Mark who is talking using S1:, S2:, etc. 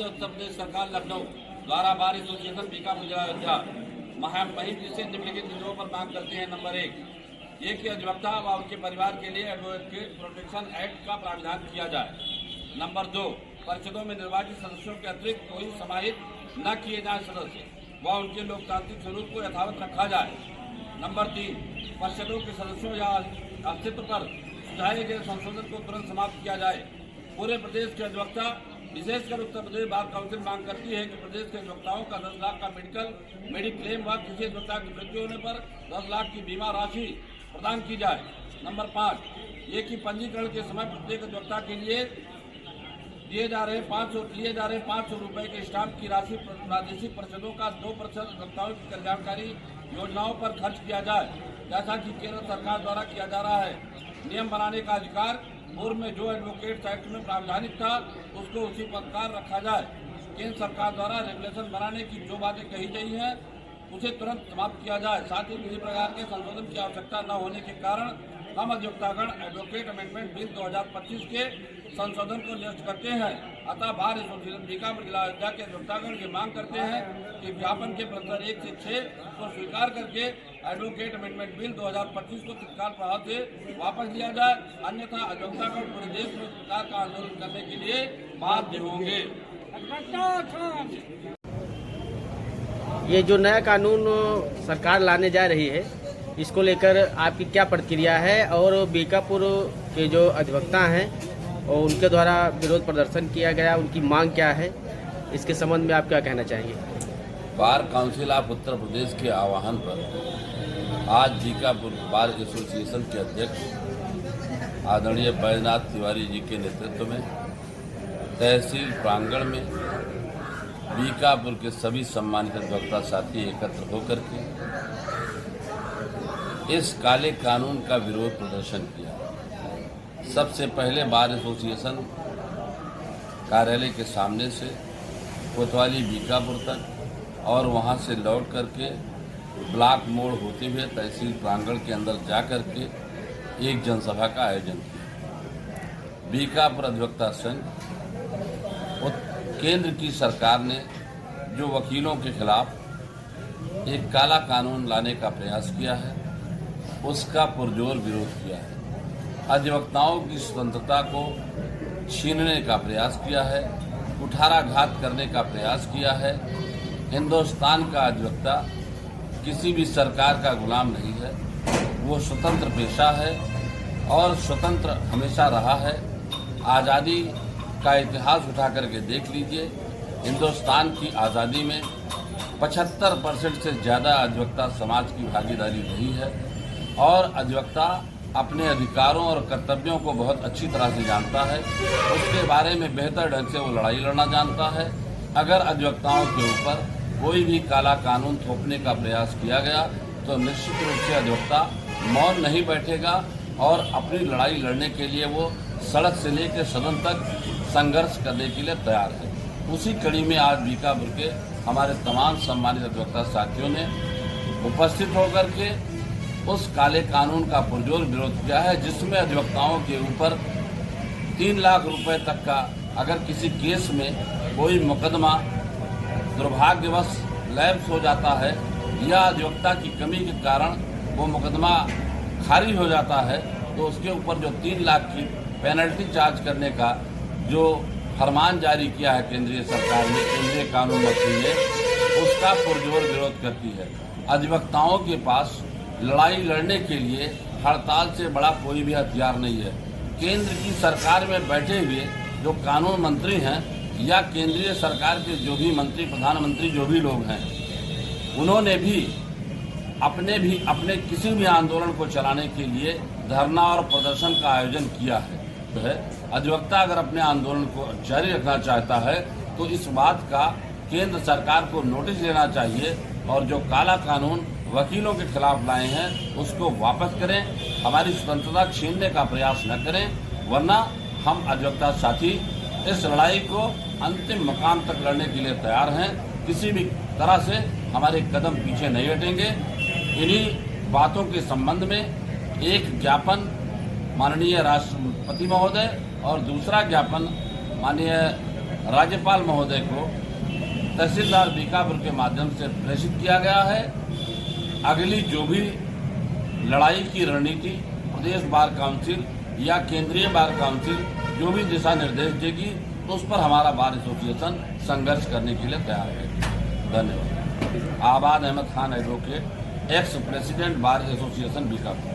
S1: महोदय, उत्तर प्रदेश सरकार लखनऊ द्वारा बार एसोसिएशन बीकापुर जिला अयोध्या महामहिम से निम्नलिखित बिंदुओं पर मांग करते हैं। नंबर एक कि अधिवक्ता व उनके परिवार के लिए एडवोकेट प्रोटेक्शन एक्ट का प्रावधान किया जाए। नंबर 2, परिषदों में निर्वाचित सदस्यों के अतिरिक्त कोई समाहित न किए जाए सदस्य व उनके लोकतांत्रिक स्वरूप को यथावत रखा जाए। नंबर 3, परिषदों के सदस्यों या अस्तित्व पर सुझाए गए संशोधन को तुरंत समाप्त किया जाए। पूरे प्रदेश के अधिवक्ता विशेषकर उत्तर प्रदेश बार काउंसिल मांग करती है कि प्रदेश के अधिवक्ताओं का 10 लाख का मेडिक्लेम व किसी अधिवक्ता की मृत्यु होने पर 10 लाख की बीमा राशि प्रदान की जाए। नंबर 5, ये कि पंजीकरण के समय प्रत्येक अधिवक्ता के लिए लिए जा रहे 500 रुपए के स्टाम्प की राशि प्रादेशिक परिषदों का 2% अधिवक्ताओं की कल्याणकारी योजनाओं पर खर्च किया जाए, जैसा कि केंद्र सरकार द्वारा किया जा रहा है। नियम बनाने का अधिकार पूर्व में जो एडवोकेट्स एक्ट में प्रावधानित था उसको उसी प्रकार रखा जाए। केंद्र सरकार द्वारा रेगुलेशन बनाने की जो बातें कही गई हैं उसे तुरंत समाप्त किया जाए। साथ ही किसी प्रकार के संशोधन की आवश्यकता न होने के कारण हम अधिवक्तागण एडवोकेट अमेंडमेंट बिल 2025 के संशोधन को निरस्त करते हैं। अतः बार एसोसिएशन बीकापुर जिला अयोध्या के अधिवक्तागण ये मांग करते हैं कि ज्ञापन के प्रस्तर 1 से 6 को स्वीकार करके एडवोकेट अमेंडमेंट बिल 2025 को तत्काल प्रभाव से वापस लिया जाए, अन्यथा अधिवक्तागण पूरे देश में सरकार का आंदोलन करने के लिए बाध्य होंगे।
S2: ये जो नया कानून सरकार लाने जा रही है, इसको लेकर आपकी क्या प्रतिक्रिया है और बीकापुर के जो अधिवक्ता हैं और उनके द्वारा विरोध प्रदर्शन किया गया, उनकी मांग क्या है, इसके संबंध में आप क्या कहना चाहेंगे?
S3: Bar council of Uttar Pradesh के आह्वान पर आज बीकापुर बार एसोसिएशन के अध्यक्ष आदरणीय बैजनाथ तिवारी जी के नेतृत्व में तहसील प्रांगण में बीकापुर के सभी सम्मानित अधिवक्ता साथी एकत्र होकर के इस काले कानून का विरोध प्रदर्शन किया। सबसे पहले बार एसोसिएशन कार्यालय के सामने से कोतवाली बीकापुर तक और वहां से लौट करके ब्लॉक मोड़ होते हुए तहसील प्रांगण के अंदर जा करके एक जनसभा का आयोजन किया। बीकापुर अधिवक्ता संघ केंद्र की सरकार ने जो वकीलों के खिलाफ एक काला कानून लाने का प्रयास किया है उसका पुरजोर विरोध किया है। अधिवक्ताओं की स्वतंत्रता को छीनने का प्रयास किया है, कुठाराघात करने का प्रयास किया है। हिंदुस्तान का अधिवक्ता किसी भी सरकार का गुलाम नहीं है, वो स्वतंत्र पेशा है और स्वतंत्र हमेशा रहा है। आज़ादी का इतिहास उठा करके देख लीजिए, हिंदुस्तान की आज़ादी में 75% से ज़्यादा अधिवक्ता समाज की भागीदारी रही है और अधिवक्ता अपने अधिकारों और कर्तव्यों को बहुत अच्छी तरह से जानता है, उसके बारे में बेहतर ढंग से वो लड़ाई लड़ना जानता है। अगर अधिवक्ताओं के ऊपर कोई भी काला कानून थोपने का प्रयास किया गया तो निश्चित रूप से अधिवक्ता मौन नहीं बैठेगा और अपनी लड़ाई लड़ने के लिए वो सड़क से लेकर सदन तक संघर्ष करने के लिए तैयार है। उसी कड़ी में आज बीकापुर के हमारे तमाम सम्मानित अधिवक्ता साथियों ने उपस्थित होकर के उस काले कानून का पुरजोर विरोध किया है, जिसमें अधिवक्ताओं के ऊपर 3 लाख रुपए तक का अगर किसी केस में कोई मुकदमा दुर्भाग्यवश लैप्स हो जाता है या अधिवक्ता की कमी के कारण वो मुकदमा खारिज हो जाता है तो उसके ऊपर जो 3 लाख की पेनल्टी चार्ज करने का जो फरमान जारी किया है केंद्रीय सरकार ने, केंद्रीय कानून मंत्री ने, उसका पुरजोर विरोध करती है। अधिवक्ताओं के पास लड़ाई लड़ने के लिए हड़ताल से बड़ा कोई भी हथियार नहीं है। केंद्र की सरकार में बैठे हुए जो कानून मंत्री हैं या केंद्रीय सरकार के जो भी मंत्री, प्रधानमंत्री जो भी लोग हैं, उन्होंने भी अपने किसी भी आंदोलन को चलाने के लिए धरना और प्रदर्शन का आयोजन किया है। अधिवक्ता अगर अपने आंदोलन को जारी रखना चाहता है तो इस बात का केंद्र सरकार को नोटिस लेना चाहिए और जो काला कानून वकीलों के खिलाफ लाए हैं उसको वापस करें, हमारी स्वतंत्रता छीनने का प्रयास न करें, वरना हम अधिवक्ता साथी इस लड़ाई को अंतिम मकाम तक लड़ने के लिए तैयार हैं। किसी भी तरह से हमारे कदम पीछे नहीं हटेंगे। इन्हीं बातों के संबंध में एक ज्ञापन माननीय राष्ट्रपति महोदय और दूसरा ज्ञापन माननीय राज्यपाल महोदय को तहसीलदार बीकापुर के माध्यम से प्रेषित किया गया है। अगली जो भी लड़ाई की रणनीति प्रदेश बार काउंसिल या केंद्रीय बार काउंसिल जो भी दिशा निर्देश देगी उस पर हमारा बार एसोसिएशन संघर्ष करने के लिए तैयार है। धन्यवाद। Abad Ahmad Khan advocate, ex president bar association Bikapur.